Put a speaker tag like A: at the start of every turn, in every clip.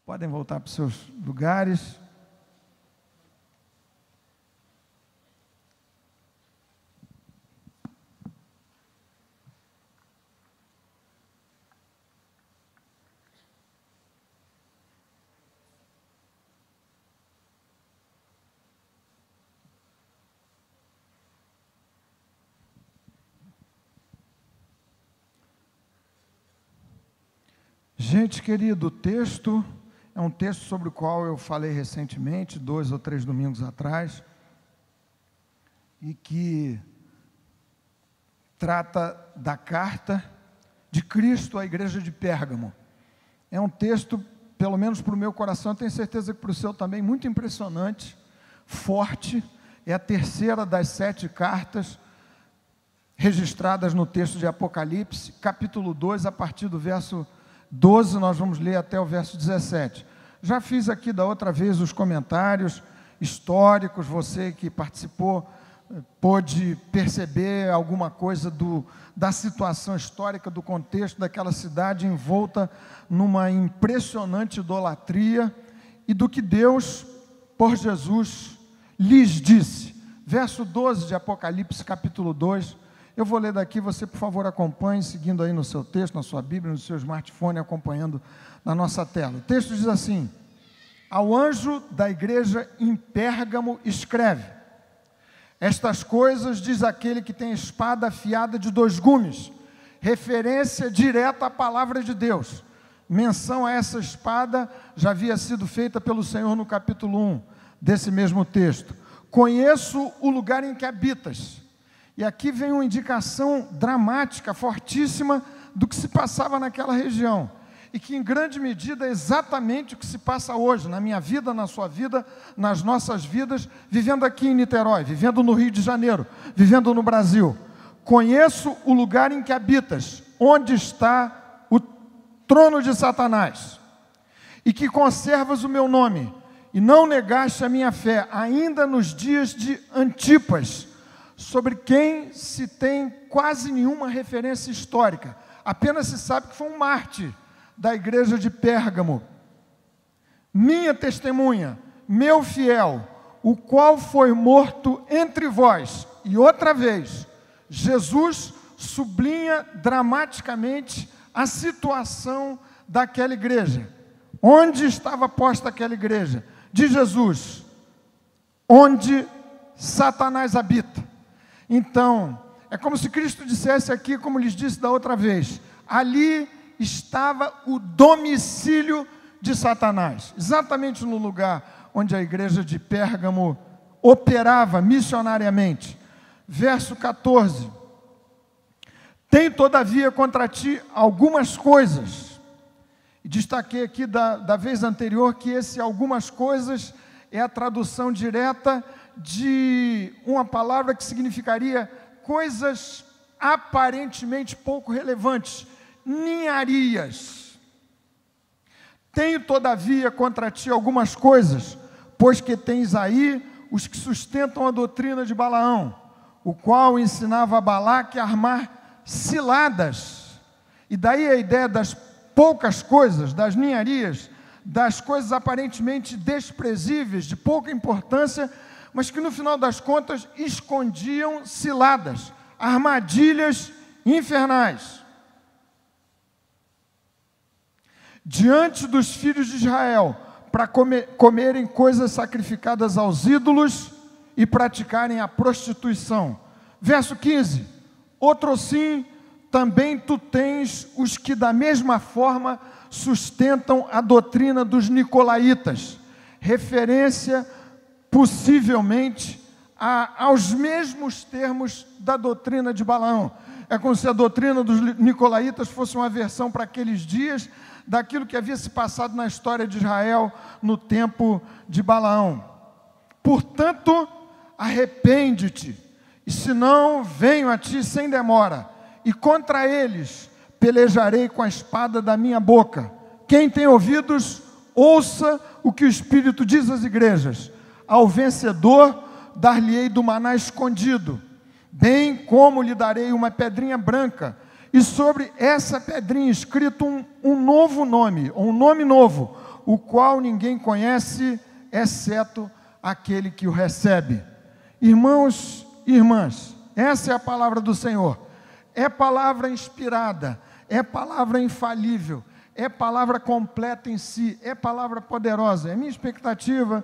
A: Podem voltar para os seus lugares. Gente querido, o texto é um texto sobre o qual eu falei recentemente, 2 ou 3 domingos atrás, e que trata da carta de Cristo à igreja de Pérgamo. É um texto, pelo menos para o meu coração, eu tenho certeza que para o seu também, muito impressionante, forte. É a terceira das 7 cartas registradas no texto de Apocalipse, capítulo 2, a partir do verso 12, nós vamos ler até o verso 17. Já fiz aqui da outra vez os comentários históricos, você que participou pôde perceber alguma coisa da situação histórica, do contexto daquela cidade envolta numa impressionante idolatria e do que Deus, por Jesus, lhes disse. Verso 12 de Apocalipse, capítulo 2. Eu vou ler daqui, você por favor acompanhe, seguindo aí no seu texto, na sua Bíblia, no seu smartphone, acompanhando na nossa tela. O texto diz assim: ao anjo da igreja em Pérgamo escreve: estas coisas diz aquele que tem a espada afiada de 2 gumes, referência direta à palavra de Deus. Menção a essa espada já havia sido feita pelo Senhor no capítulo 1 desse mesmo texto. Conheço o lugar em que habitas. E aqui vem uma indicação dramática, fortíssima, do que se passava naquela região. E que em grande medida é exatamente o que se passa hoje, na minha vida, na sua vida, nas nossas vidas, vivendo aqui em Niterói, vivendo no Rio de Janeiro, vivendo no Brasil. Conheço o lugar em que habitas, onde está o trono de Satanás, e que conservas o meu nome, e não negaste a minha fé, ainda nos dias de Antipas, sobre quem se tem quase nenhuma referência histórica, apenas se sabe que foi um mártir da igreja de Pérgamo, minha testemunha, meu fiel, o qual foi morto entre vós. E outra vez, Jesus sublinha dramaticamente a situação daquela igreja. Onde estava posta aquela igreja? De Jesus, onde Satanás habita. Então, é como se Cristo dissesse aqui, como lhes disse da outra vez, ali estava o domicílio de Satanás, exatamente no lugar onde a igreja de Pérgamo operava missionariamente. Verso 14: tem todavia contra ti algumas coisas. E destaquei aqui da vez anterior que esse algumas coisas é a tradução direta de uma palavra que significaria coisas aparentemente pouco relevantes, ninharias. Tenho todavia contra ti algumas coisas, pois que tens aí os que sustentam a doutrina de Balaão, o qual ensinava a Balaque a armar ciladas. E daí a ideia das poucas coisas, das ninharias, das coisas aparentemente desprezíveis, de pouca importância, mas que no final das contas escondiam ciladas, armadilhas infernais. Diante dos filhos de Israel, para comerem coisas sacrificadas aos ídolos e praticarem a prostituição. Verso 15: outro sim, também tu tens os que da mesma forma sustentam a doutrina dos nicolaítas, referência possivelmente aos mesmos termos da doutrina de Balaão. É como se a doutrina dos nicolaítas fosse uma versão para aqueles dias daquilo que havia se passado na história de Israel no tempo de Balaão. Portanto, arrepende-te, e senão venho a ti sem demora, e contra eles pelejarei com a espada da minha boca. Quem tem ouvidos, ouça o que o Espírito diz às igrejas. Ao vencedor dar-lhe-ei do maná escondido, bem como lhe darei uma pedrinha branca, e sobre essa pedrinha escrito um novo nome, ou um nome novo, o qual ninguém conhece, exceto aquele que o recebe. Irmãos e irmãs, essa é a palavra do Senhor. É palavra inspirada, é palavra infalível, é palavra completa em si, é palavra poderosa. É minha expectativa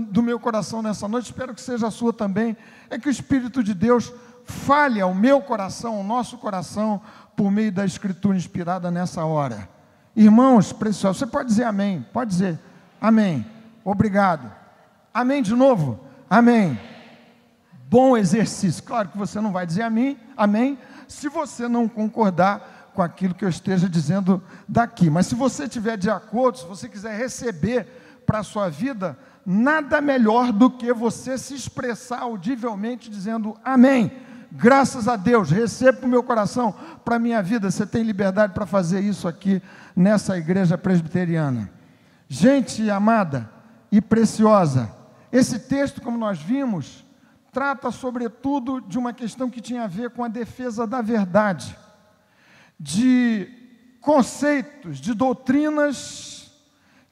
A: do meu coração nessa noite, espero que seja a sua também, é que o Espírito de Deus fale ao meu coração, ao nosso coração, por meio da Escritura inspirada nessa hora. Irmãos preciosos, você pode dizer amém, pode dizer amém, obrigado, amém de novo, amém. Bom exercício. Claro que você não vai dizer amém, se você não concordar com aquilo que eu esteja dizendo daqui. Mas se você estiver de acordo, se você quiser receber para a sua vida, nada melhor do que você se expressar audivelmente dizendo amém. Graças a Deus, recebo para o meu coração, para a minha vida. Você tem liberdade para fazer isso aqui nessa igreja presbiteriana. Gente amada e preciosa, esse texto, como nós vimos, trata sobretudo de uma questão que tinha a ver com a defesa da verdade, de conceitos, de doutrinas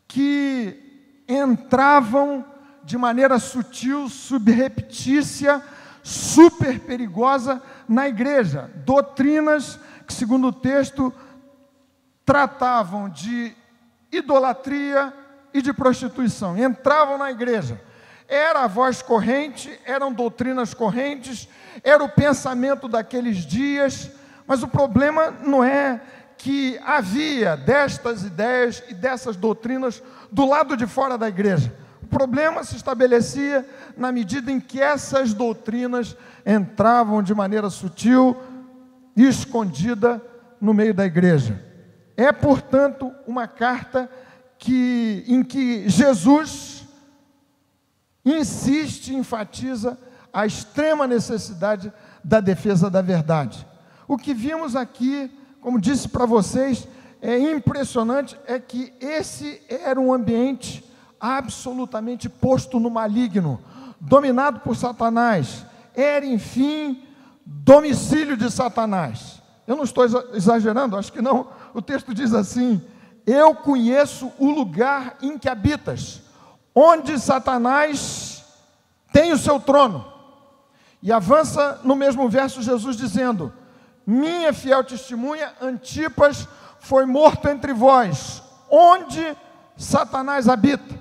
A: que entravam de maneira sutil, subreptícia, super perigosa na igreja. Doutrinas que, segundo o texto, tratavam de idolatria e de prostituição. Entravam na igreja. Era a voz corrente, eram doutrinas correntes, era o pensamento daqueles dias, mas o problema não é que havia destas ideias e dessas doutrinas do lado de fora da igreja. O problema se estabelecia na medida em que essas doutrinas entravam de maneira sutil e escondida no meio da igreja. É, portanto, uma carta em que Jesus insiste, enfatiza a extrema necessidade da defesa da verdade. O que vimos aqui, como disse para vocês, é impressionante, é que esse era um ambiente absolutamente posto no maligno, dominado por Satanás. Era, enfim, domicílio de Satanás. Eu não estou exagerando, acho que não. O texto diz assim: eu conheço o lugar em que habitas, onde Satanás tem o seu trono. E avança no mesmo verso Jesus dizendo: minha fiel testemunha Antipas foi morto entre vós, onde Satanás habita.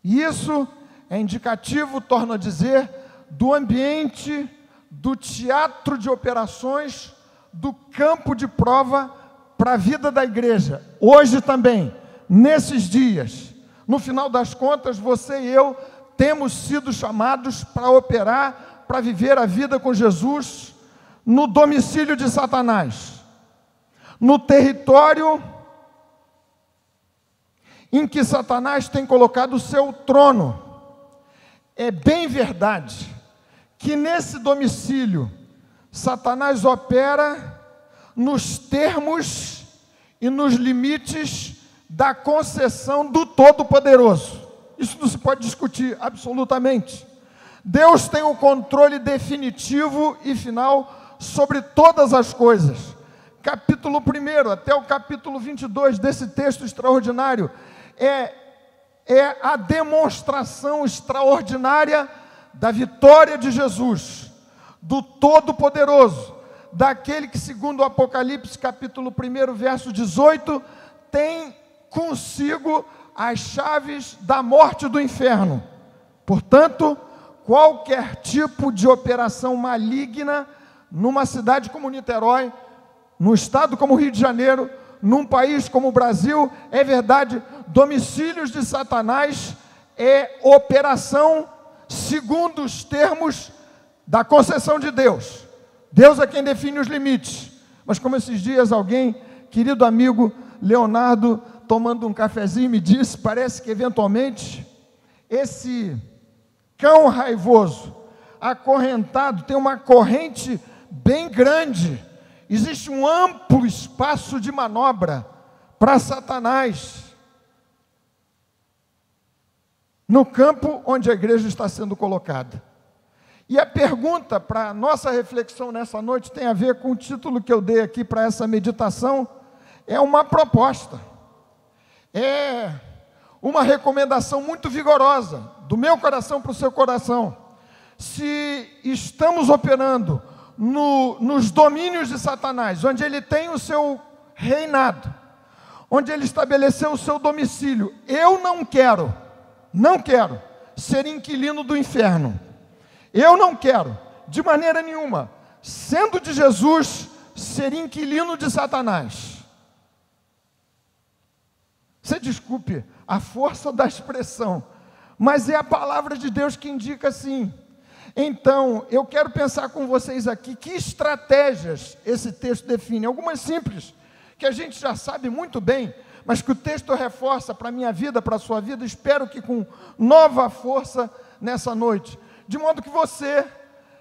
A: E isso é indicativo, torno a dizer, do ambiente, do teatro de operações, do campo de prova para a vida da igreja. Hoje também, nesses dias, no final das contas, você e eu temos sido chamados para operar, para viver a vida com Jesus no domicílio de Satanás, no território em que Satanás tem colocado o seu trono. É bem verdade que nesse domicílio Satanás opera nos termos e nos limites da concessão do Todo-Poderoso. Isso não se pode discutir absolutamente. Deus tem o controle definitivo e final sobre todas as coisas. Capítulo 1 até o capítulo 22 desse texto extraordinário é a demonstração extraordinária da vitória de Jesus, do Todo-Poderoso, daquele que, segundo o Apocalipse, capítulo 1, verso 18, tem consigo as chaves da morte e do inferno. Portanto, qualquer tipo de operação maligna numa cidade como Niterói, num estado como Rio de Janeiro, num país como o Brasil, é verdade, domicílios de Satanás é operação segundo os termos da concessão de Deus. Deus é quem define os limites. Mas como esses dias alguém, querido amigo Leonardo, tomando um cafezinho, me disse, parece que eventualmente esse cão raivoso, acorrentado, tem uma corrente bem grande, existe um amplo espaço de manobra para Satanás no campo onde a igreja está sendo colocada. E a pergunta para a nossa reflexão nessa noite tem a ver com o título que eu dei aqui para essa meditação, é uma proposta. É uma recomendação muito vigorosa, do meu coração para o seu coração. Se estamos operando nos domínios de Satanás, onde ele tem o seu reinado, onde ele estabeleceu o seu domicílio, eu não quero ser inquilino do inferno. Eu não quero, de maneira nenhuma, sendo de Jesus, ser inquilino de Satanás. Você desculpe a força da expressão, mas é a palavra de Deus que indica assim. Então, eu quero pensar com vocês aqui que estratégias esse texto define. Algumas simples, que a gente já sabe muito bem, mas que o texto reforça para a minha vida, para a sua vida, espero que com nova força nessa noite. De modo que você,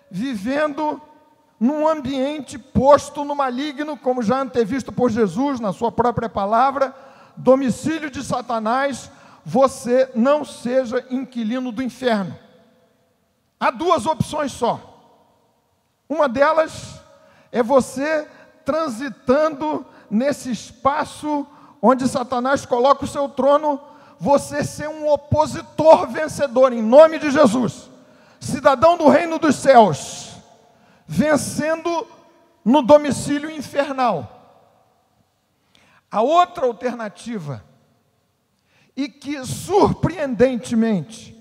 A: vivendo num ambiente posto no maligno, como já antevisto por Jesus na sua própria palavra, domicílio de Satanás, você não seja inquilino do inferno. Há duas opções só. Uma delas é você transitando nesse espaço onde Satanás coloca o seu trono, você ser um opositor vencedor, em nome de Jesus, cidadão do reino dos céus, vencendo no domicílio infernal. A outra alternativa, e que surpreendentemente,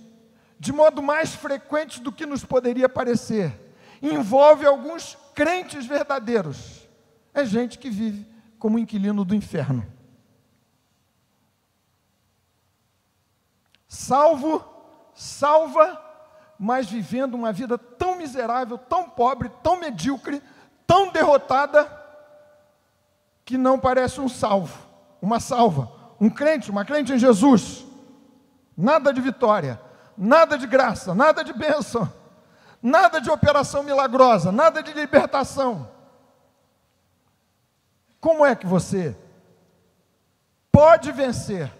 A: de modo mais frequente do que nos poderia parecer, envolve alguns crentes verdadeiros, é gente que vive como inquilino do inferno. Salva, mas vivendo uma vida tão miserável, tão pobre, tão medíocre, tão derrotada, que não parece um salvo, uma salva, uma crente em Jesus. Nada de vitória, nada de graça, nada de bênção, nada de operação milagrosa, nada de libertação. Como é que você pode vencer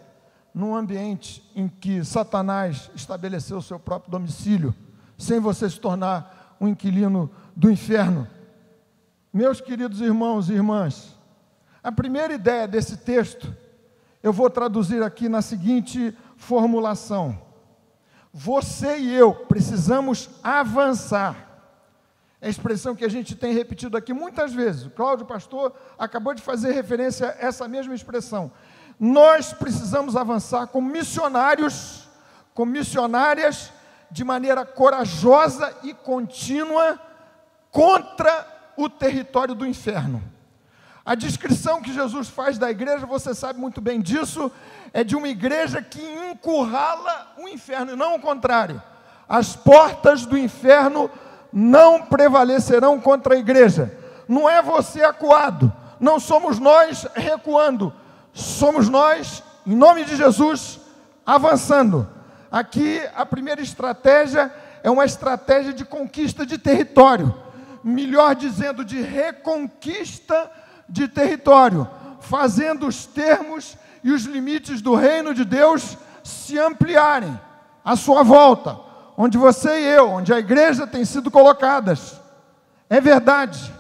A: num ambiente em que Satanás estabeleceu o seu próprio domicílio, sem você se tornar um inquilino do inferno? Meus queridos irmãos e irmãs, a primeira ideia desse texto, eu vou traduzir aqui na seguinte formulação: você e eu precisamos avançar. É a expressão que a gente tem repetido aqui muitas vezes. O Cláudio, pastor, acabou de fazer referência a essa mesma expressão. Nós precisamos avançar como missionários, como missionárias, de maneira corajosa e contínua contra o território do inferno. A descrição que Jesus faz da igreja, você sabe muito bem disso, é de uma igreja que encurrala o inferno, e não o contrário. As portas do inferno não prevalecerão contra a igreja. Não é você acuado, não somos nós recuando, somos nós, em nome de Jesus, avançando. Aqui a primeira estratégia é uma estratégia de conquista de território, melhor dizendo, de reconquista de território, fazendo os termos e os limites do reino de Deus se ampliarem à sua volta, onde você e eu, onde a igreja tem sido colocadas. É verdade,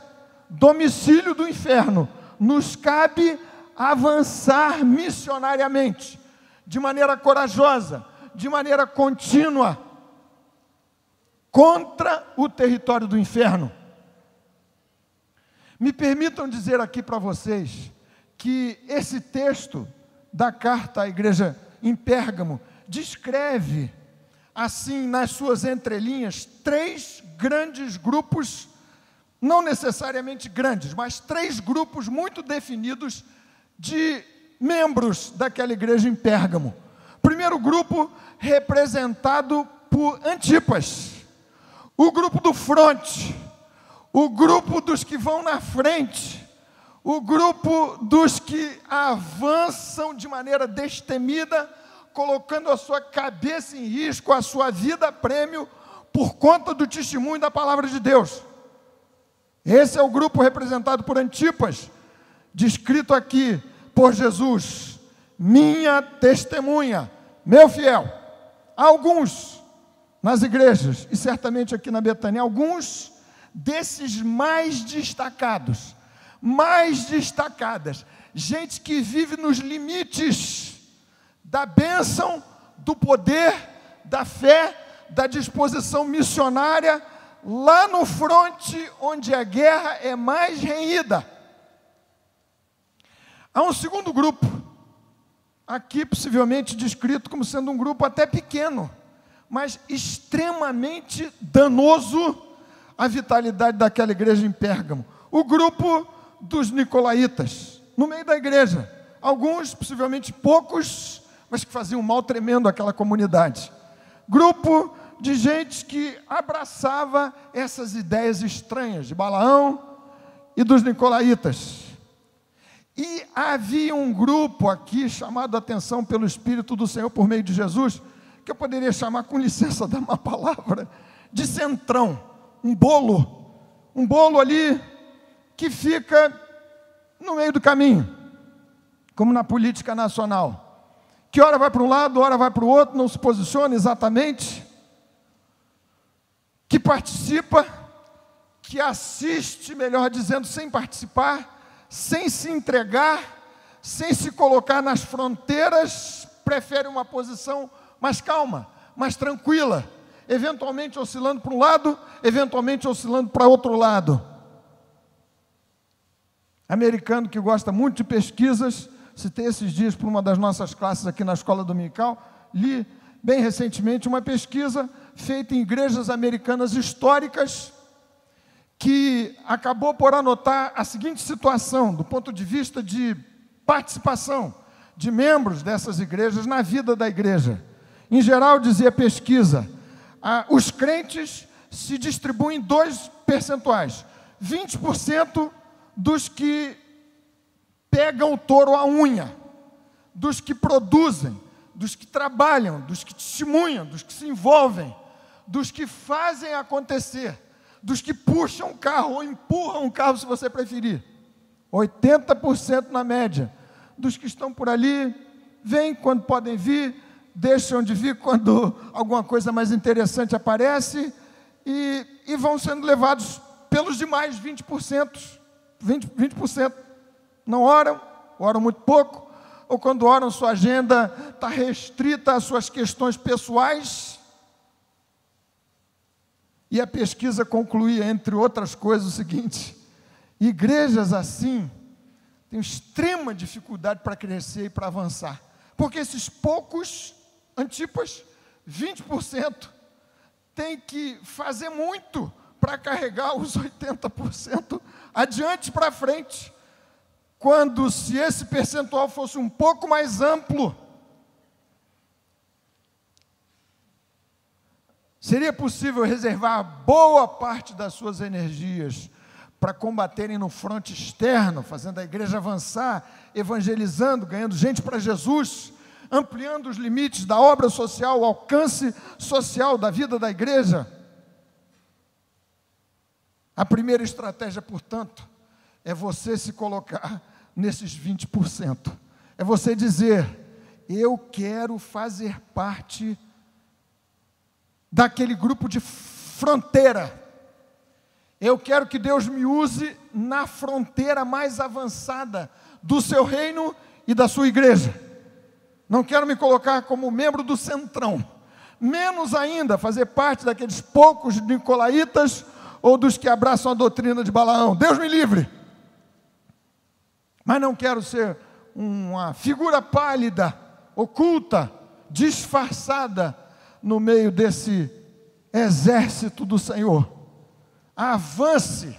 A: domicílio do inferno, nos cabe avançar missionariamente, de maneira corajosa, de maneira contínua, contra o território do inferno. Me permitam dizer aqui para vocês que esse texto da carta à igreja em Pérgamo descreve, assim, nas suas entrelinhas, 3 grandes grupos, não necessariamente grandes, mas 3 grupos muito definidos de membros daquela igreja em Pérgamo. Primeiro grupo, representado por Antipas, o grupo do fronte, o grupo dos que vão na frente, o grupo dos que avançam de maneira destemida, colocando a sua cabeça em risco, a sua vida a prêmio, por conta do testemunho da palavra de Deus. Esse é o grupo representado por Antipas, descrito aqui por Jesus: minha testemunha, meu fiel. Há alguns nas igrejas, e certamente aqui na Betânia, alguns desses mais destacadas, gente que vive nos limites da bênção, do poder, da fé, da disposição missionária, lá no fronte onde a guerra é mais renhida. Há um segundo grupo, aqui possivelmente descrito como sendo um grupo até pequeno, mas extremamente danoso à vitalidade daquela igreja em Pérgamo. O grupo dos nicolaítas, no meio da igreja. Alguns, possivelmente poucos, mas que faziam um mal tremendo àquela comunidade. Grupo de gente que abraçava essas ideias estranhas de Balaão e dos nicolaítas. E havia um grupo aqui, chamado a atenção pelo Espírito do Senhor por meio de Jesus, que eu poderia chamar, com licença da má palavra, de centrão, um bolo ali que fica no meio do caminho, como na política nacional, que hora vai para um lado, hora vai para o outro, não se posiciona exatamente, que participa, que assiste, melhor dizendo, sem participar, sem se entregar, sem se colocar nas fronteiras, prefere uma posição mais calma, mais tranquila, eventualmente oscilando para um lado, eventualmente oscilando para outro lado. Americano que gosta muito de pesquisas, citei esses dias para uma das nossas classes aqui na escola dominical, li bem recentemente uma pesquisa feita em igrejas americanas históricas, que acabou por anotar a seguinte situação, do ponto de vista de participação de membros dessas igrejas na vida da igreja. Em geral, dizia a pesquisa, os crentes se distribuem em 2 percentuais. 20% dos que pegam o touro à unha, dos que produzem, dos que trabalham, dos que testemunham, dos que se envolvem, dos que fazem acontecer, dos que puxam o carro ou empurram o carro, se você preferir. 80% na média. Dos que estão por ali, vêm quando podem vir, deixam de vir quando alguma coisa mais interessante aparece e vão sendo levados pelos demais 20%. 20% não oram, oram muito pouco, ou quando oram, sua agenda está restrita às suas questões pessoais. E a pesquisa concluía, entre outras coisas, o seguinte: igrejas assim têm extrema dificuldade para crescer e para avançar, porque esses poucos antipas, 20%, têm que fazer muito para carregar os 80% adiante para frente, quando, se esse percentual fosse um pouco mais amplo, seria possível reservar boa parte das suas energias para combaterem no fronte externo, fazendo a igreja avançar, evangelizando, ganhando gente para Jesus, ampliando os limites da obra social, o alcance social da vida da igreja. A primeira estratégia, portanto, é você se colocar nesses 20%. É você dizer: eu quero fazer parte daquele grupo de fronteira. Eu quero que Deus me use na fronteira mais avançada do seu reino e da sua igreja. Não quero me colocar como membro do centrão, menos ainda fazer parte daqueles poucos nicolaítas ou dos que abraçam a doutrina de Balaão. Deus me livre. Mas não quero ser uma figura pálida, oculta, disfarçada no meio desse exército do Senhor. Avance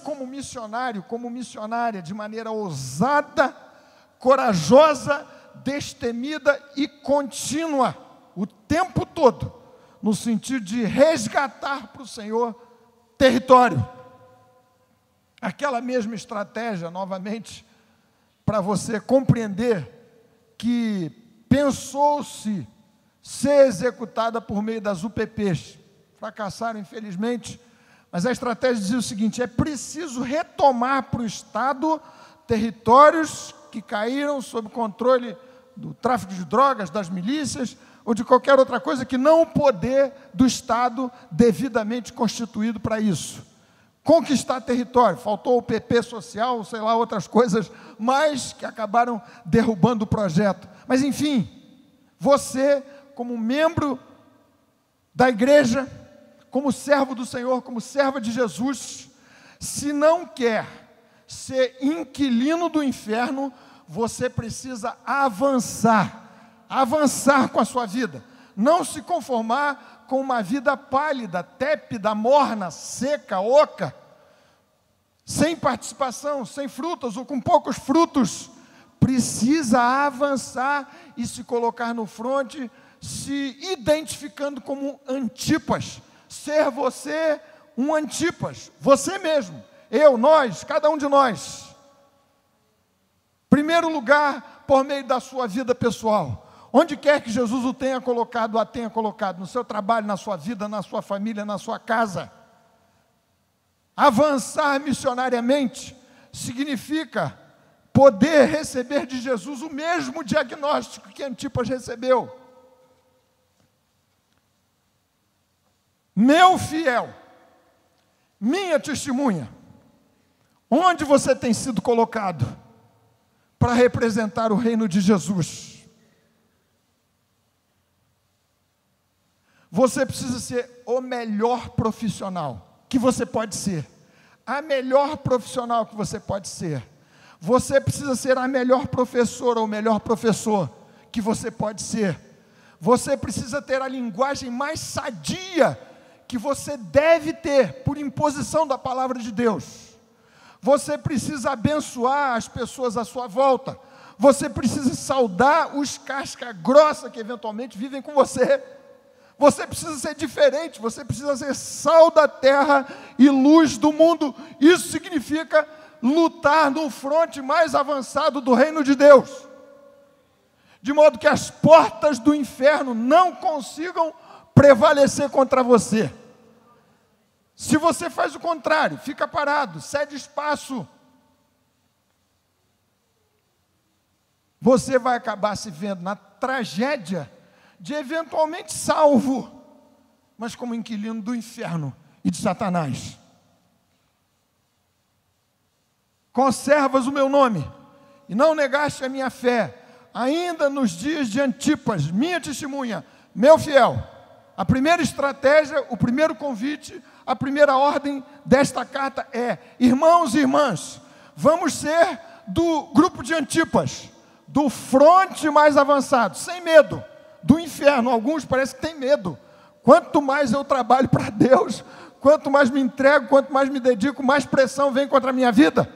A: como missionário, como missionária, de maneira ousada, corajosa, destemida e contínua, o tempo todo, no sentido de resgatar para o Senhor território. Aquela mesma estratégia, novamente, para você compreender que pensou-se ser executada por meio das UPPs. Fracassaram, infelizmente, mas a estratégia dizia o seguinte: é preciso retomar para o Estado territórios que caíram sob controle do tráfico de drogas, das milícias, ou de qualquer outra coisa que não o poder do Estado devidamente constituído para isso. conquistar território. Faltou o PP social, sei lá, outras coisas, mas que acabaram derrubando o projeto. Mas enfim, você, como membro da igreja, como servo do Senhor, como serva de Jesus, se não quer ser inquilino do inferno, você precisa avançar com a sua vida, não se conformar com uma vida pálida, tépida, morna, seca, oca, sem participação, sem frutos ou com poucos frutos. Precisa avançar e se colocar no fronte, se identificando como Antipas, ser você um Antipas, você mesmo, eu, nós, cada um de nós. Primeiro lugar, por meio da sua vida pessoal, onde quer que Jesus o tenha colocado, a tenha colocado, no seu trabalho, na sua vida, na sua família, na sua casa. Avançar missionariamente significa poder receber de Jesus o mesmo diagnóstico que Antipas recebeu. Meu fiel, minha testemunha, onde você tem sido colocado para representar o reino de Jesus? Você precisa ser o melhor profissional que você pode ser, a melhor profissional que você pode ser. Você precisa ser a melhor professora ou o melhor professor que você pode ser. Você precisa ter a linguagem mais sadia que você deve ter, por imposição da palavra de Deus. Você precisa abençoar as pessoas à sua volta. Você precisa saudar os casca grossa que eventualmente vivem com você. Você precisa ser diferente, você precisa ser sal da terra e luz do mundo. Isso significa lutar no fronte mais avançado do reino de Deus, de modo que as portas do inferno não consigam prevalecer contra você. Se você faz o contrário, fica parado, cede espaço, você vai acabar se vendo na tragédia de eventualmente salvo, mas como inquilino do inferno e de Satanás. Conservas o meu nome e não negaste a minha fé, ainda nos dias de Antipas, minha testemunha, meu fiel. A primeira estratégia, o primeiro convite, a primeira ordem desta carta é: irmãos e irmãs, vamos ser do grupo de Antipas, do fronte mais avançado, sem medo do inferno. Alguns parecem que têm medo. Quanto mais eu trabalho para Deus, quanto mais me entrego, quanto mais me dedico, mais pressão vem contra a minha vida.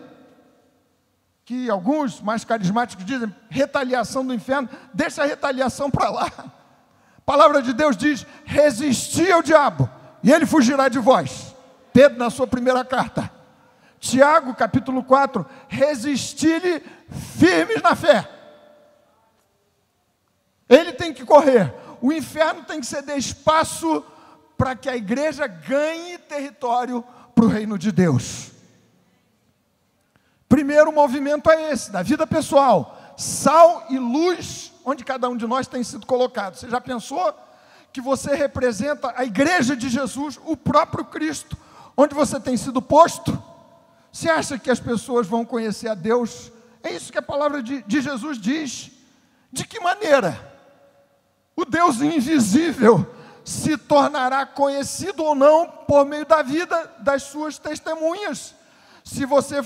A: Que alguns mais carismáticos dizem retaliação do inferno. Deixa a retaliação para lá. A palavra de Deus diz: resisti ao diabo e ele fugirá de vós. Pedro, na sua primeira carta. Tiago, capítulo 4, resisti-lhe firmes na fé. Ele tem que correr. O inferno tem que ceder espaço para que a igreja ganhe território para o reino de Deus. Primeiro movimento é esse, da vida pessoal. Sal e luz, onde cada um de nós tem sido colocado. Você já pensou que você representa a igreja de Jesus, o próprio Cristo, onde você tem sido posto? Você acha que as pessoas vão conhecer a Deus? É isso que a palavra de Jesus diz. De que maneira? O Deus invisível se tornará conhecido ou não por meio da vida das suas testemunhas. Se você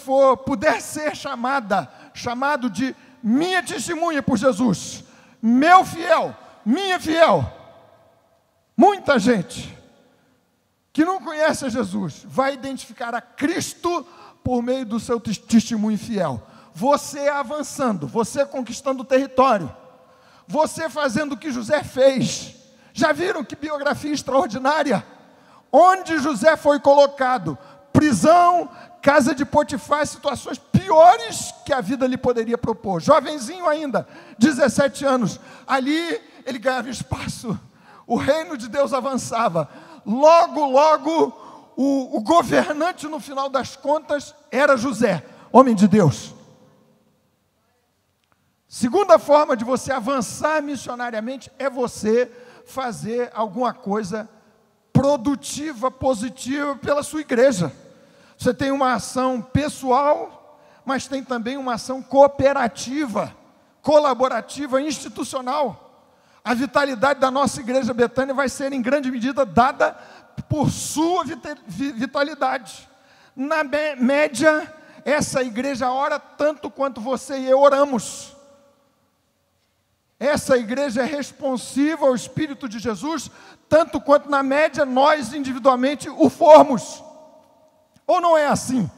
A: puder ser chamado de minha testemunha por Jesus, meu fiel, minha fiel, muita gente que não conhece a Jesus vai identificar a Cristo por meio do seu testemunho fiel. Você avançando, você conquistando o território, você fazendo o que José fez. Já viram que biografia extraordinária? Onde José foi colocado? Prisão, casa de Potifar, situações piores que a vida lhe poderia propor. Jovenzinho ainda, 17 anos. Ali ele ganhava espaço. O reino de Deus avançava. Logo, o governante no final das contas era José, homem de Deus. Segunda forma de você avançar missionariamente é você fazer alguma coisa produtiva, positiva pela sua igreja. Você tem uma ação pessoal, mas tem também uma ação cooperativa, colaborativa, institucional. A vitalidade da nossa igreja Betânia vai ser em grande medida dada por sua vitalidade. Na média, essa igreja ora tanto quanto você e eu oramos. Essa igreja é responsiva ao Espírito de Jesus, tanto quanto na média nós individualmente o formos. Ou não é assim?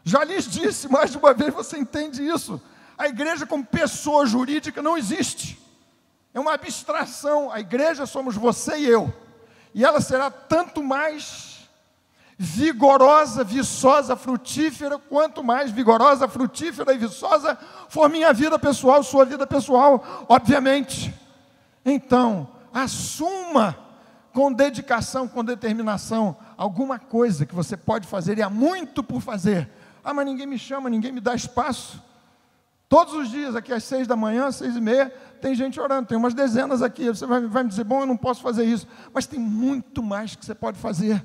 A: Já lhes disse, mais de uma vez você entende isso. A igreja como pessoa jurídica não existe. É uma abstração. A igreja somos você e eu. E ela será tanto mais vigorosa, viçosa, frutífera, quanto mais vigorosa, frutífera e viçosa for minha vida pessoal, sua vida pessoal, obviamente. Então, assuma com dedicação, com determinação, alguma coisa que você pode fazer, e há muito por fazer. Ah, mas ninguém me chama, ninguém me dá espaço. Todos os dias, aqui às 6 da manhã, 6h30, tem gente orando, tem umas dezenas aqui. Você vai me dizer, bom, eu não posso fazer isso. Mas tem muito mais que você pode fazer.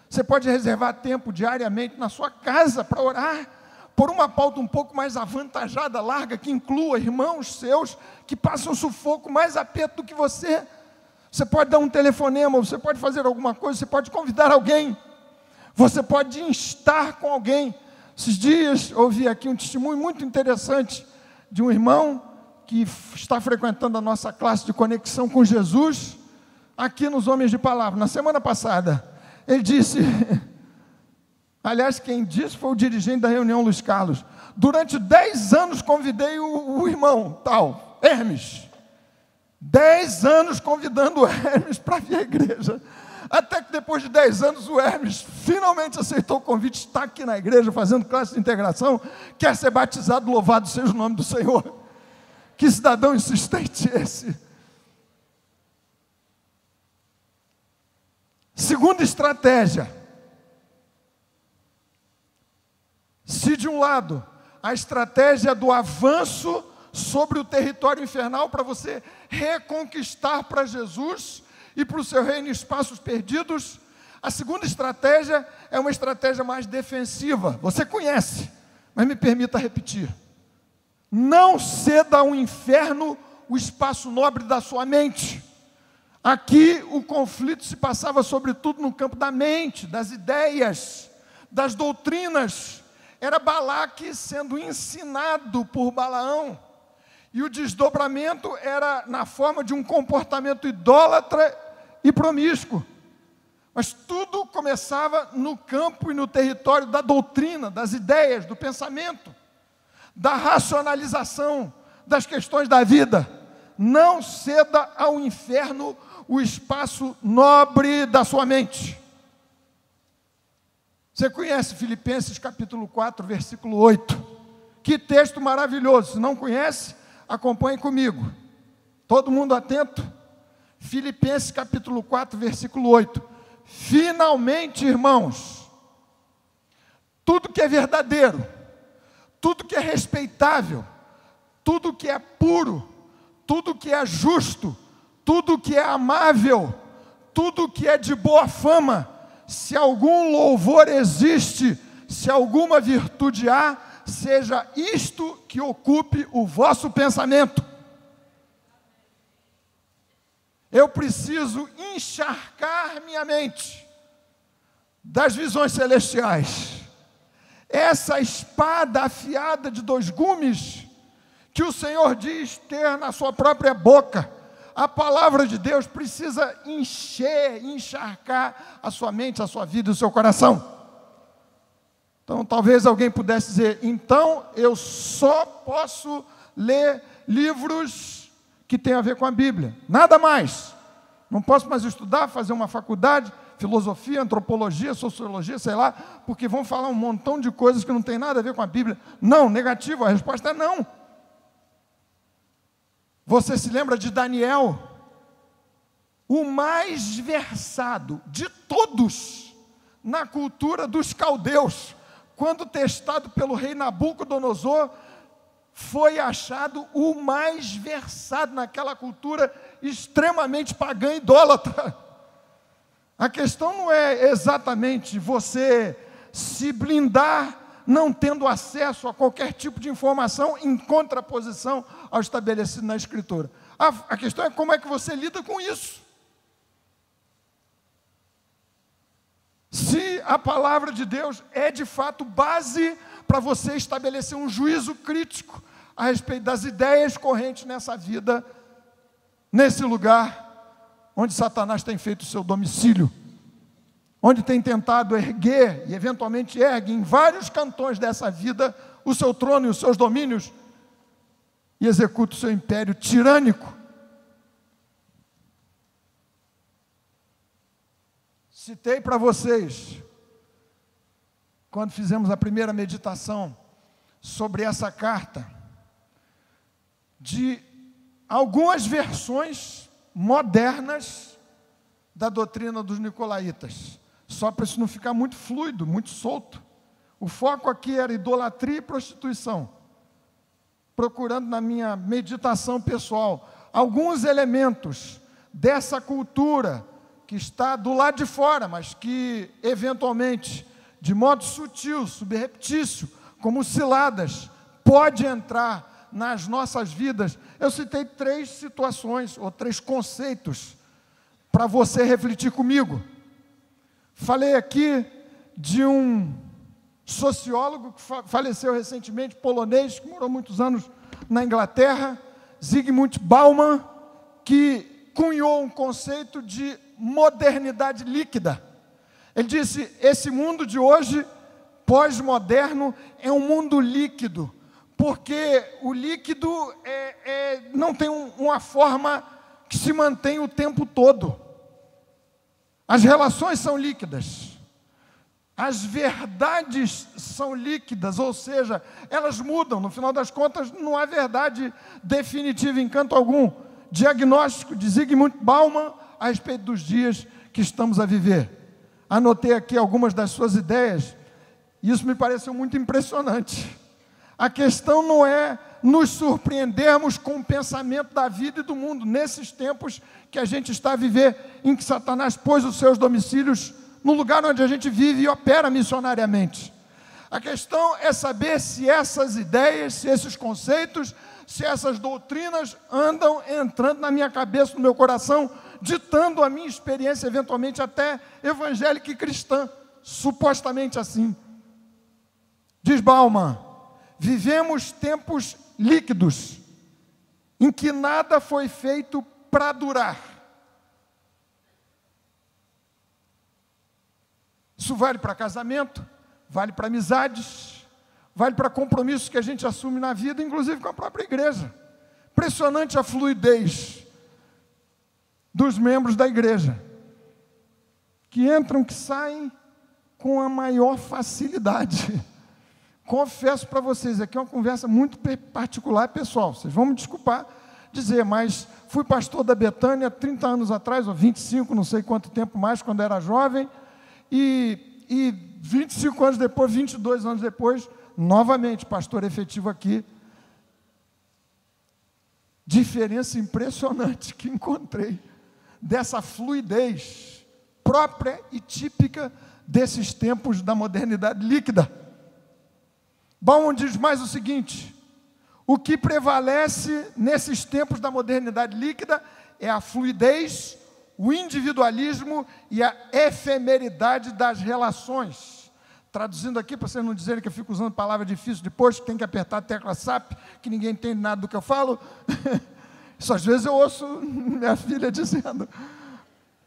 A: Você pode reservar tempo diariamente na sua casa para orar, por uma pauta um pouco mais avantajada, larga, que inclua irmãos seus que passam sufoco, mais aperto do que você. Você pode dar um telefonema, você pode fazer alguma coisa, você pode convidar alguém, você pode instar com alguém. Esses dias ouvi aqui um testemunho muito interessante de um irmão que está frequentando a nossa classe de conexão com Jesus, aqui nos Homens de Palavra. Na semana passada, ele disse, aliás, quem disse foi o dirigente da reunião, Luiz Carlos, durante 10 anos convidei o irmão, tal, Hermes, 10 anos convidando o Hermes para vir à igreja, até que depois de 10 anos o Hermes finalmente aceitou o convite, está aqui na igreja fazendo classe de integração, quer ser batizado, louvado seja o nome do Senhor. Que cidadão insistente esse. Segunda estratégia, se de um lado a estratégia do avanço sobre o território infernal para você reconquistar para Jesus e para o seu reino espaços perdidos, a segunda estratégia é uma estratégia mais defensiva. Você conhece, mas me permita repetir. Não ceda ao inferno o espaço nobre da sua mente. Aqui o conflito se passava sobretudo no campo da mente, das ideias, das doutrinas. Era Balaque sendo ensinado por Balaão. E o desdobramento era na forma de um comportamento idólatra e promíscuo. Mas tudo começava no campo e no território da doutrina, das ideias, do pensamento, da racionalização das questões da vida. Não ceda ao inferno o espaço nobre da sua mente. Você conhece Filipenses capítulo 4, versículo 8? Que texto maravilhoso. Se não conhece, acompanhe comigo. Todo mundo atento? Filipenses capítulo 4, versículo 8. Finalmente, irmãos, tudo que é verdadeiro, tudo que é respeitável, tudo que é puro, tudo que é justo, tudo que é amável, tudo que é de boa fama, se algum louvor existe, se alguma virtude há, seja isto que ocupe o vosso pensamento. Eu preciso encharcar minha mente das visões celestiais. Essa espada afiada de 2 gumes, que o Senhor diz ter na sua própria boca, a palavra de Deus precisa encharcar a sua mente, a sua vida e o seu coração. Então, talvez alguém pudesse dizer, então eu só posso ler livros que tem a ver com a Bíblia, nada mais. Não posso mais estudar, fazer uma faculdade, filosofia, antropologia, sociologia, sei lá, porque vão falar um montão de coisas que não tem nada a ver com a Bíblia. Não, negativo, a resposta é não. Você se lembra de Daniel? O mais versado de todos na cultura dos caldeus, quando testado pelo rei Nabucodonosor, foi achado o mais versado naquela cultura extremamente pagã e idólatra. A questão não é exatamente você se blindar, não tendo acesso a qualquer tipo de informação em contraposição ao estabelecido na Escritura. A questão é como é que você lida com isso. Se a palavra de Deus é de fato base para você estabelecer um juízo crítico a respeito das ideias correntes nessa vida, nesse lugar onde Satanás tem feito o seu domicílio, onde tem tentado erguer, e eventualmente ergue em vários cantões dessa vida, o seu trono e os seus domínios, e executa o seu império tirânico. Citei para vocês, quando fizemos a primeira meditação sobre essa carta, de algumas versões modernas da doutrina dos nicolaítas, só para isso não ficar muito fluido, muito solto. O foco aqui era idolatria e prostituição, procurando na minha meditação pessoal alguns elementos dessa cultura que está do lado de fora, mas que eventualmente, de modo sutil, subreptício, como ciladas, pode entrar nas nossas vidas. Eu citei 3 situações, ou 3 conceitos, para você refletir comigo. Falei aqui de um sociólogo que faleceu recentemente, polonês, que morou muitos anos na Inglaterra, Zygmunt Bauman, que cunhou um conceito de modernidade líquida. Ele disse: esse mundo de hoje, pós-moderno, é um mundo líquido, porque o líquido não tem uma forma que se mantém o tempo todo. As relações são líquidas, as verdades são líquidas, ou seja, elas mudam. No final das contas, não há verdade definitiva em canto algum. Diagnóstico de Zygmunt Bauman a respeito dos dias que estamos a viver. Anotei aqui algumas das suas ideias, e isso me pareceu muito impressionante. A questão não é nos surpreendermos com o pensamento da vida e do mundo, nesses tempos que a gente está a viver, em que Satanás pôs os seus domicílios no lugar onde a gente vive e opera missionariamente. A questão é saber se essas ideias, se esses conceitos, se essas doutrinas andam entrando na minha cabeça, no meu coração, ditando a minha experiência, eventualmente até evangélica e cristã, supostamente assim. Diz Bauman: vivemos tempos líquidos, em que nada foi feito para durar. Isso vale para casamento, vale para amizades, vale para compromissos que a gente assume na vida, inclusive com a própria igreja. Impressionante a fluidez dos membros da igreja, que entram, que saem com a maior facilidade. Confesso para vocês, aqui é uma conversa muito particular, pessoal, vocês vão me desculpar dizer, mas fui pastor da Betânia 30 anos atrás, ou 25, não sei quanto tempo mais, quando era jovem, e 25 anos depois, 22 anos depois, novamente pastor efetivo aqui. Diferença impressionante que encontrei dessa fluidez própria e típica desses tempos da modernidade líquida. Bauman diz mais o seguinte: o que prevalece nesses tempos da modernidade líquida é a fluidez, o individualismo e a efemeridade das relações. Traduzindo aqui, para vocês não dizerem que eu fico usando palavra difícil depois, que tem que apertar a tecla SAP, que ninguém entende nada do que eu falo. Isso às vezes eu ouço minha filha dizendo: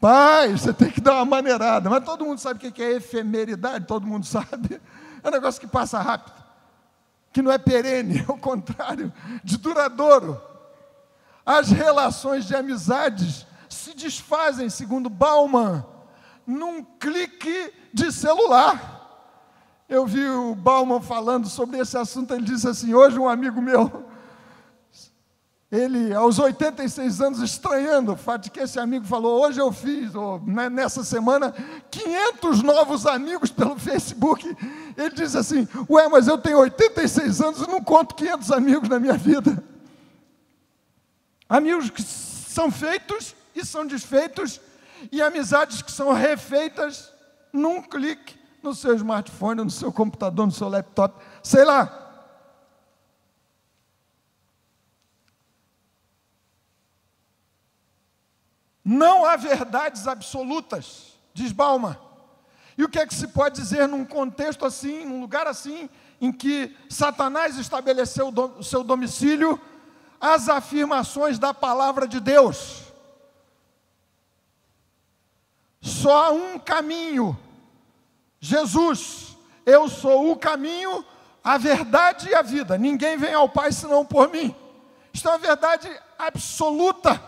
A: pai, você tem que dar uma maneirada. Mas todo mundo sabe o que é efemeridade, todo mundo sabe. É um negócio que passa rápido, que não é perene, ao contrário, de duradouro. As relações de amizades se desfazem, segundo Bauman, num clique de celular. Eu vi o Bauman falando sobre esse assunto, ele disse assim: hoje um amigo meu, ele aos 86 anos, estranhando o fato de que esse amigo falou: hoje eu fiz, ou nessa semana, 500 novos amigos pelo Facebook. Ele diz assim: ué, mas eu tenho 86 anos e não conto 500 amigos na minha vida. Amigos que são feitos e são desfeitos, e amizades que são refeitas num clique no seu smartphone, no seu computador, no seu laptop, sei lá. Não há verdades absolutas, diz Bauman. E o que é que se pode dizer num contexto assim, num lugar assim, em que Satanás estabeleceu o seu domicílio? As afirmações da palavra de Deus. Só há um caminho, Jesus. Eu sou o caminho, a verdade e a vida. Ninguém vem ao Pai senão por mim. Isto é uma verdade absoluta,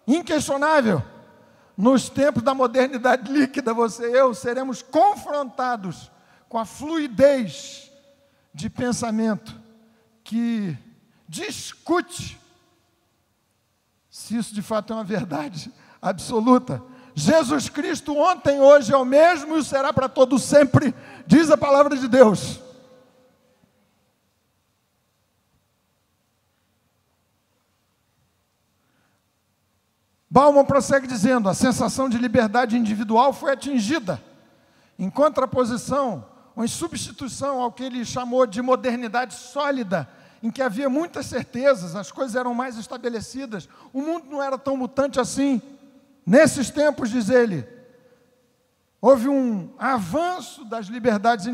A: inquestionável. Nos tempos da modernidade líquida, você e eu seremos confrontados com a fluidez de pensamento que discute se isso de fato é uma verdade absoluta. Jesus Cristo ontem, hoje é o mesmo e será para todo sempre, diz a palavra de Deus. Bauman prossegue dizendo: a sensação de liberdade individual foi atingida, em contraposição ou em substituição ao que ele chamou de modernidade sólida, em que havia muitas certezas, as coisas eram mais estabelecidas, o mundo não era tão mutante assim. Nesses tempos, diz ele, houve um avanço das liberdades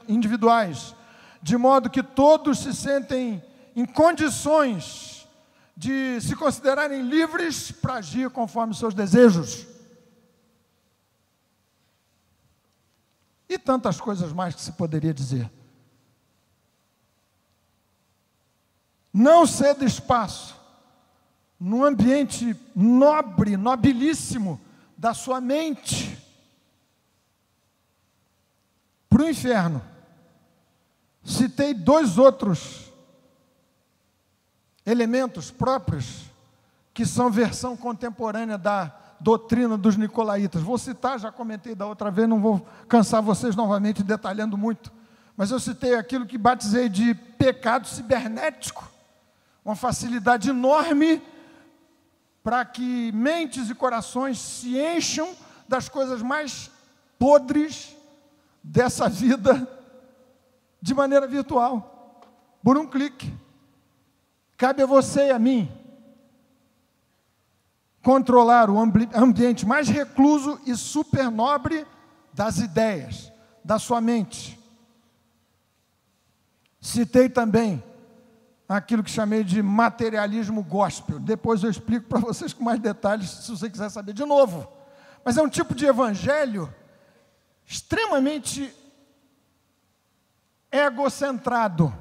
A: individuais, de modo que todos se sentem em condições de se considerarem livres para agir conforme seus desejos. E tantas coisas mais que se poderia dizer. Não ceda espaço num ambiente nobre, nobilíssimo da sua mente para o inferno. Citei 2 outros elementos próprios que são versão contemporânea da doutrina dos nicolaítas. Vou citar, já comentei da outra vez, não vou cansar vocês novamente detalhando muito, mas eu citei aquilo que batizei de pecado cibernético, uma facilidade enorme para que mentes e corações se encham das coisas mais podres dessa vida de maneira virtual, por um clique. Cabe a você e a mim controlar o ambiente mais recluso e supernobre das ideias, da sua mente. Citei também aquilo que chamei de materialismo gospel. Depois eu explico para vocês com mais detalhes, se você quiser saber de novo. Mas é um tipo de evangelho extremamente egocentrado,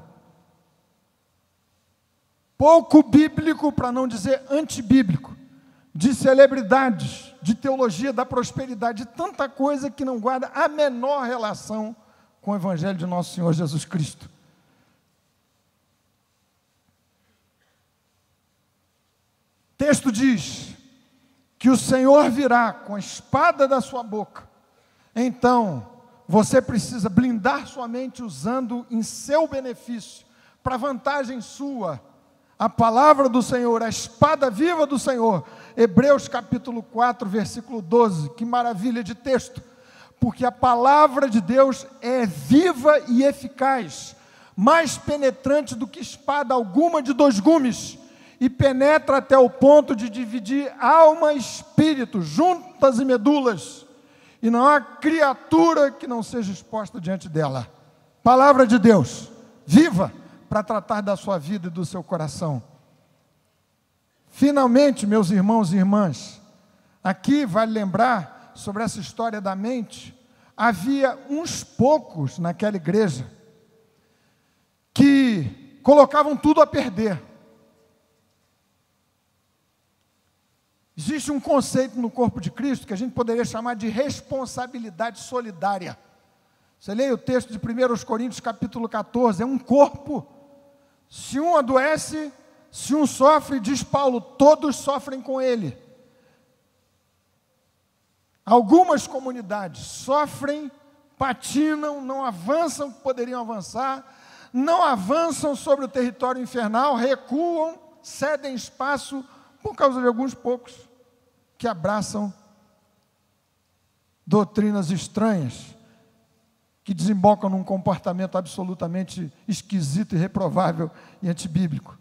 A: pouco bíblico, para não dizer antibíblico, de celebridades, de teologia da prosperidade, de tanta coisa que não guarda a menor relação com o evangelho de nosso Senhor Jesus Cristo. O texto diz que o Senhor virá com a espada da sua boca. Então, você precisa blindar sua mente usando em seu benefício, para vantagem sua, a palavra do Senhor, a espada viva do Senhor. Hebreus capítulo 4, versículo 12, que maravilha de texto. Porque a palavra de Deus é viva e eficaz, mais penetrante do que espada alguma de 2 gumes, e penetra até o ponto de dividir alma e espírito, juntas e medulas, e não há criatura que não seja exposta diante dela. Palavra de Deus, viva, para tratar da sua vida e do seu coração. Finalmente, meus irmãos e irmãs, aqui vale lembrar sobre essa história da mente. Havia uns poucos naquela igreja que colocavam tudo a perder. Existe um conceito no corpo de Cristo que a gente poderia chamar de responsabilidade solidária. Você lê o texto de 1 Coríntios capítulo 14, é um corpo. Se um adoece, se um sofre, diz Paulo, todos sofrem com ele. Algumas comunidades sofrem, patinam, não avançam o que poderiam avançar, não avançam sobre o território infernal, recuam, cedem espaço por causa de alguns poucos que abraçam doutrinas estranhas que desembocam num comportamento absolutamente esquisito e reprovável e antibíblico.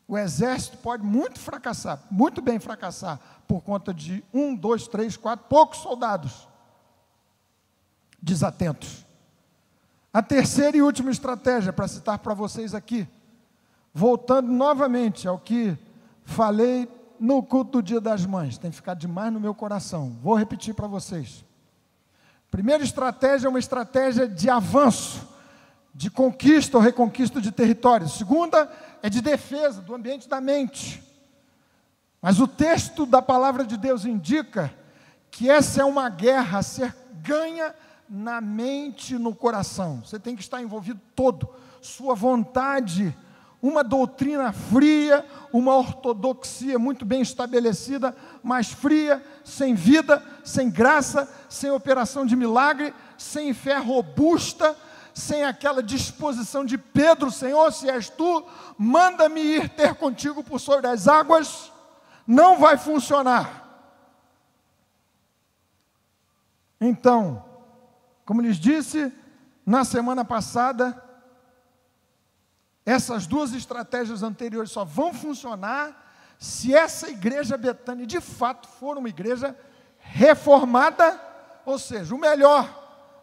A: O exército pode muito bem fracassar, por conta de 1, 2, 3, 4, poucos soldados desatentos. A terceira e última estratégia, para citar para vocês aqui, voltando novamente ao que falei no culto do Dia das Mães, tem ficado demais no meu coração, vou repetir para vocês. Primeira estratégia é uma estratégia de avanço, de conquista ou reconquista de territórios. Segunda é de defesa do ambiente da mente. Mas o texto da palavra de Deus indica que essa é uma guerra a ser ganha na mente e no coração. Você tem que estar envolvido todo, sua vontade, uma doutrina fria, uma ortodoxia muito bem estabelecida, mas fria, sem vida, sem graça, sem operação de milagre, sem fé robusta, sem aquela disposição de Pedro: Senhor, se és tu, manda-me ir ter contigo por sobre as águas. Não vai funcionar. Então, como lhes disse na semana passada, essas duas estratégias anteriores só vão funcionar se essa igreja Betânia de fato for uma igreja reformada, ou seja, o melhor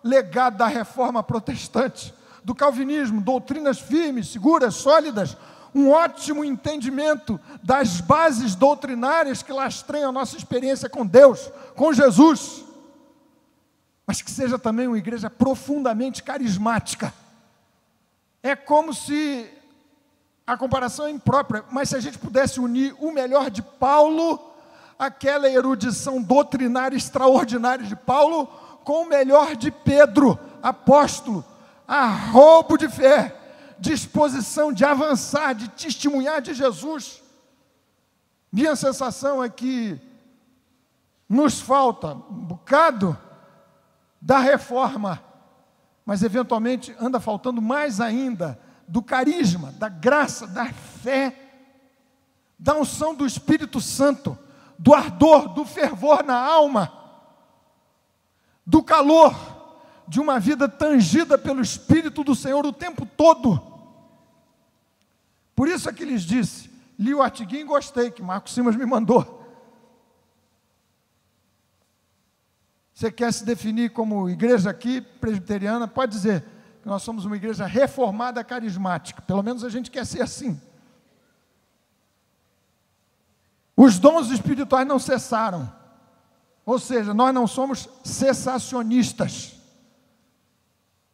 A: legado da reforma protestante, do calvinismo, doutrinas firmes, seguras, sólidas, um ótimo entendimento das bases doutrinárias que lastreiam a nossa experiência com Deus, com Jesus, mas que seja também uma igreja profundamente carismática. É como se, a comparação é imprópria, mas se a gente pudesse unir o melhor de Paulo, aquela erudição doutrinária extraordinária de Paulo, com o melhor de Pedro, apóstolo, arrobo de fé, disposição de avançar, de testemunhar de Jesus. Minha sensação é que nos falta um bocado da reforma, mas eventualmente anda faltando mais ainda do carisma, da graça, da fé, da unção do Espírito Santo, do ardor, do fervor na alma, do calor de uma vida tangida pelo Espírito do Senhor o tempo todo. Por isso é que lhes disse, li o artiguinho e gostei, que Marcos Simas me mandou. Você quer se definir como igreja aqui, presbiteriana, pode dizer que nós somos uma igreja reformada carismática, pelo menos a gente quer ser assim. Os dons espirituais não cessaram, ou seja, nós não somos cessacionistas.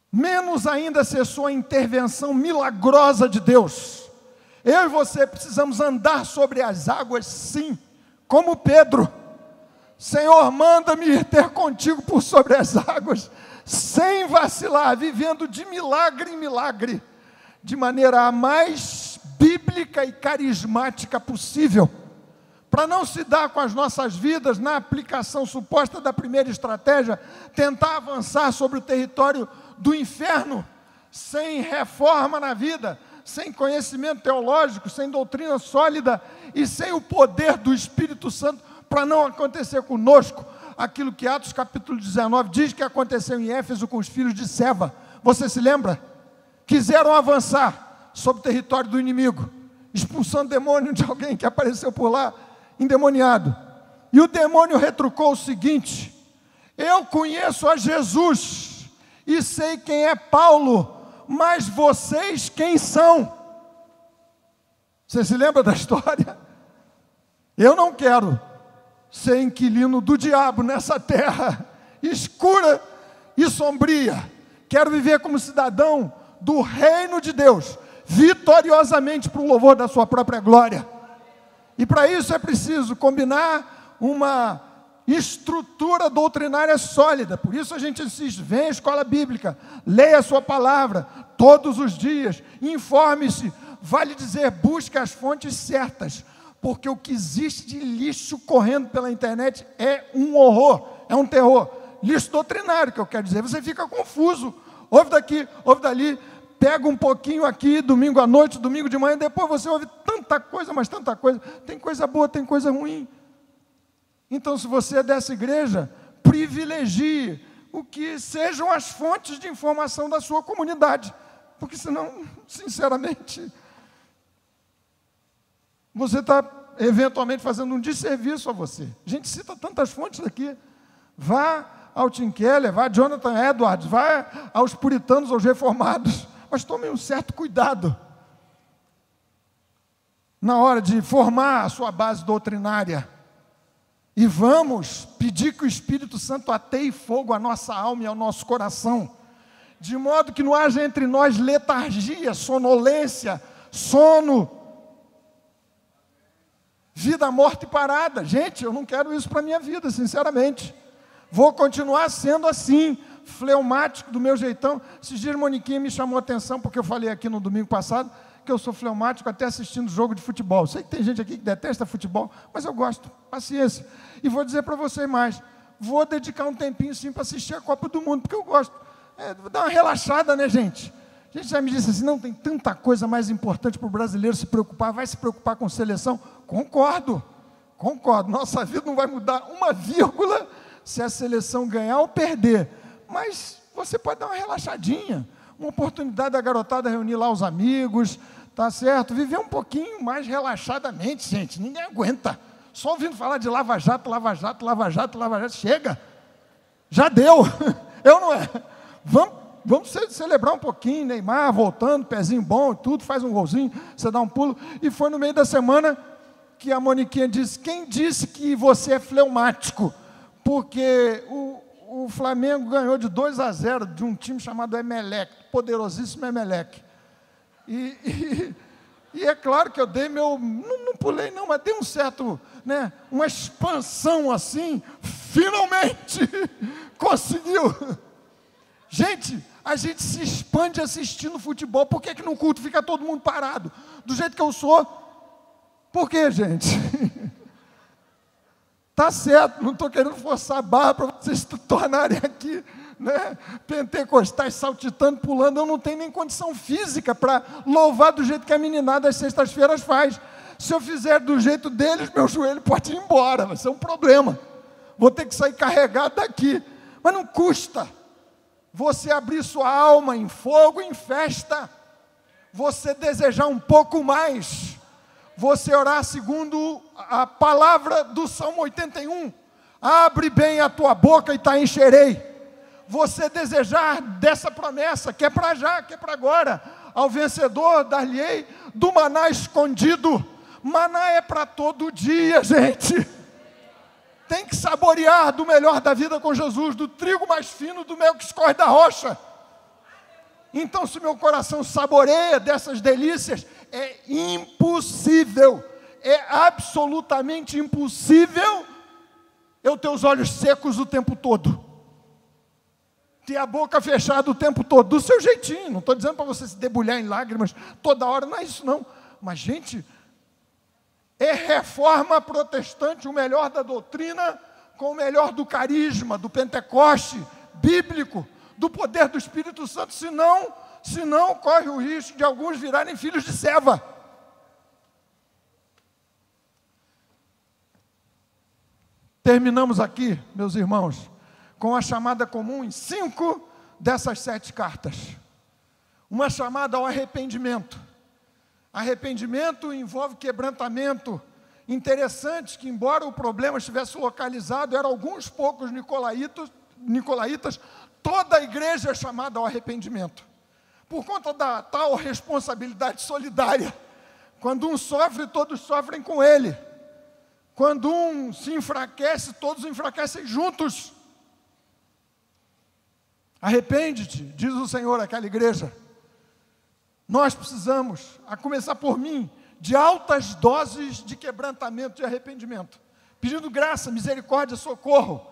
A: Menos ainda cessou a intervenção milagrosa de Deus. Eu e você precisamos andar sobre as águas, sim, como Pedro. Senhor, manda-me ir ter contigo por sobre as águas, sem vacilar, vivendo de milagre em milagre, de maneira a mais bíblica e carismática possível, para não se dar com as nossas vidas, na aplicação suposta da primeira estratégia, tentar avançar sobre o território do inferno, sem reforma na vida, sem conhecimento teológico, sem doutrina sólida e sem o poder do Espírito Santo, para não acontecer conosco aquilo que Atos capítulo 19 diz que aconteceu em Éfeso com os filhos de Seva. Você se lembra? Quiseram avançar sobre o território do inimigo, expulsando demônio de alguém que apareceu por lá, endemoniado. E o demônio retrucou o seguinte: eu conheço a Jesus e sei quem é Paulo, mas vocês quem são? Você se lembra da história? Eu não quero ser inquilino do diabo nessa terra escura e sombria. Quero viver como cidadão do reino de Deus, vitoriosamente para o louvor da sua própria glória. E para isso é preciso combinar uma estrutura doutrinária sólida. Por isso a gente insiste, venha à escola bíblica, leia a sua palavra todos os dias, informe-se, vale dizer, busque as fontes certas, porque o que existe de lixo correndo pela internet é um horror, é um terror. Lixo doutrinário, que eu quero dizer. Você fica confuso, ouve daqui, ouve dali, pega um pouquinho aqui, domingo à noite, domingo de manhã, depois você ouve tanta coisa, mas tanta coisa. Tem coisa boa, tem coisa ruim. Então, se você é dessa igreja, privilegie o que sejam as fontes de informação da sua comunidade, porque senão, sinceramente, você está eventualmente fazendo um desserviço a você. A gente cita tantas fontes aqui. Vá ao Tim Keller, vá a Jonathan Edwards, vá aos puritanos, aos reformados, mas tomem um certo cuidado na hora de formar a sua base doutrinária. E vamos pedir que o Espírito Santo ateie fogo à nossa alma e ao nosso coração, de modo que não haja entre nós letargia, sonolência, sono, vida, morte e parada. Gente, eu não quero isso para a minha vida, sinceramente. Vou continuar sendo assim, fleumático do meu jeitão. Esses dias Moniquinha me chamou a atenção, porque eu falei aqui no domingo passado, que eu sou fleumático até assistindo jogo de futebol. Sei que tem gente aqui que detesta futebol, mas eu gosto, paciência. E vou dizer para vocês mais, vou dedicar um tempinho sim para assistir a Copa do Mundo, porque eu gosto. Vou dar uma relaxada, né, gente? A gente já me disse assim, não, tem tanta coisa mais importante para o brasileiro se preocupar, vai se preocupar com seleção? Concordo. Nossa vida não vai mudar uma vírgula se a seleção ganhar ou perder. Mas você pode dar uma relaxadinha, uma oportunidade da garotada reunir lá os amigos, tá certo? Viver um pouquinho mais relaxadamente, gente. Ninguém aguenta. Só ouvindo falar de Lava Jato, chega. Já deu. Eu não é. Vamos celebrar um pouquinho, Neymar voltando, pezinho bom, tudo, faz um golzinho, você dá um pulo. E foi no meio da semana que a Moniquinha disse, quem disse que você é fleumático? Porque o Flamengo ganhou de 2-0 de um time chamado Emelec, poderosíssimo Emelec. E é claro que eu dei meu... Não pulei não, mas dei um certo... né, uma expansão assim, finalmente conseguiu. Gente, a gente se expande assistindo futebol. Por que no culto fica todo mundo parado? Do jeito que eu sou. Por quê, gente? Tá certo, não estou querendo forçar a barra para vocês se tornarem aqui, né, pentecostais, saltitando, pulando. Eu não tenho nem condição física para louvar do jeito que a meninada às sextas-feiras faz. Se eu fizer do jeito deles, meu joelho pode ir embora, vai ser um problema. Vou ter que sair carregado daqui. Mas não custa você abrir sua alma em fogo, em festa, você desejar um pouco mais, você orar segundo a palavra do Salmo 81, abre bem a tua boca e te encherei, você desejar dessa promessa, que é para já, que é para agora, ao vencedor dar-lhe-ei do maná escondido. Maná é para todo dia, gente. Tem que saborear do melhor da vida com Jesus, do trigo mais fino do mel que escorre da rocha. Então, se meu coração saboreia dessas delícias, é impossível, é absolutamente impossível eu ter os olhos secos o tempo todo, ter a boca fechada o tempo todo, do seu jeitinho. Não estou dizendo para você se debulhar em lágrimas toda hora, não é isso não. Mas, gente, é reforma protestante, o melhor da doutrina, com o melhor do carisma, do Pentecoste bíblico, do poder do Espírito Santo, senão corre o risco de alguns virarem filhos de Seva. Terminamos aqui, meus irmãos, com a chamada comum em 5 dessas 7 cartas. Uma chamada ao arrependimento. Arrependimento envolve quebrantamento. Interessante que, embora o problema estivesse localizado, eram alguns poucos nicolaítas, toda a igreja é chamada ao arrependimento. Por conta da tal responsabilidade solidária. Quando um sofre, todos sofrem com ele. Quando um se enfraquece, todos enfraquecem juntos. Arrepende-te, diz o Senhor àquela igreja. Nós precisamos, a começar por mim, de altas doses de quebrantamento e arrependimento, pedindo graça, misericórdia, socorro.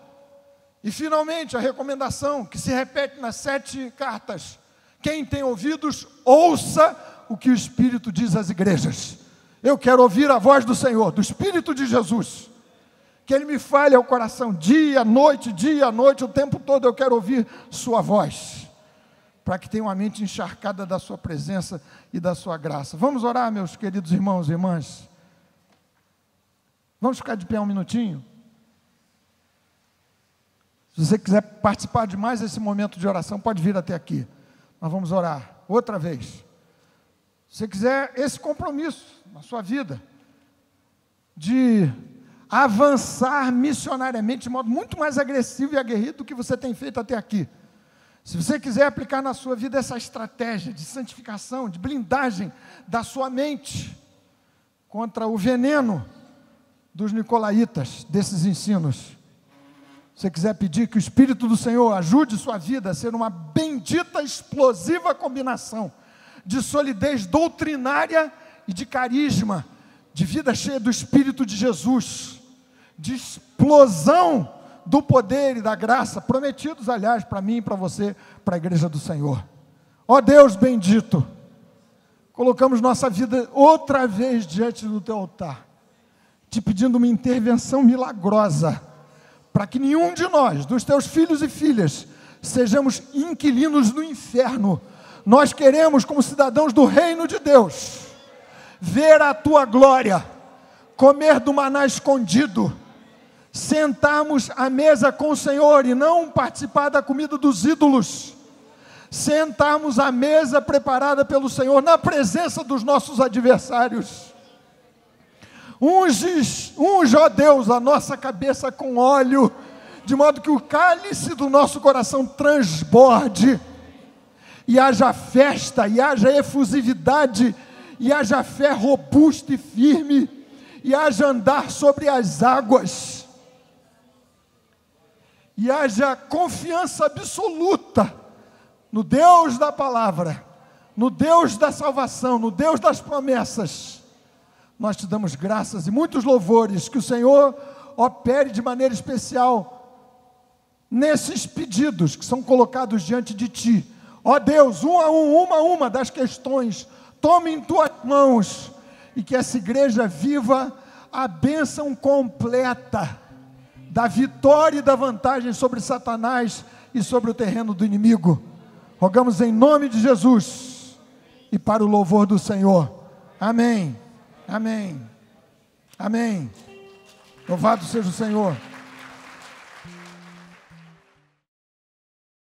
A: E finalmente a recomendação que se repete nas 7 cartas: quem tem ouvidos, ouça o que o Espírito diz às igrejas. Eu quero ouvir a voz do Senhor, do Espírito de Jesus, que Ele me fale ao coração, dia, noite, o tempo todo eu quero ouvir sua voz, para que tenha uma mente encharcada da sua presença e da sua graça. Vamos orar, meus queridos irmãos e irmãs? Vamos ficar de pé um minutinho? Se você quiser participar de mais esse momento de oração, pode vir até aqui. Nós vamos orar outra vez. Se você quiser esse compromisso na sua vida, de avançar missionariamente de modo muito mais agressivo e aguerrido do que você tem feito até aqui. Se você quiser aplicar na sua vida essa estratégia de santificação, de blindagem da sua mente contra o veneno dos nicolaítas, desses ensinos. Se você quiser pedir que o Espírito do Senhor ajude sua vida a ser uma bendita, explosiva combinação de solidez doutrinária e de carisma, de vida cheia do Espírito de Jesus, de explosão do poder e da graça, prometidos, aliás, para mim e para você, para a igreja do Senhor. Ó Deus bendito, colocamos nossa vida outra vez diante do teu altar, te pedindo uma intervenção milagrosa, para que nenhum de nós, dos teus filhos e filhas, sejamos inquilinos no inferno. Nós queremos, como cidadãos do reino de Deus, ver a tua glória, comer do maná escondido, sentarmos à mesa com o Senhor e não participar da comida dos ídolos, sentarmos à mesa preparada pelo Senhor na presença dos nossos adversários. Unge, ó Deus, a nossa cabeça com óleo, de modo que o cálice do nosso coração transborde, e haja festa, e haja efusividade, e haja fé robusta e firme, e haja andar sobre as águas, e haja confiança absoluta no Deus da palavra, no Deus da salvação, no Deus das promessas. Nós te damos graças e muitos louvores, que o Senhor opere de maneira especial nesses pedidos que são colocados diante de ti. Ó Deus, uma a uma das questões, tome em tuas mãos, e que essa igreja viva a bênção completa da vitória e da vantagem sobre Satanás e sobre o terreno do inimigo. Rogamos em nome de Jesus e para o louvor do Senhor. Amém. Amém. Amém. Louvado seja o Senhor.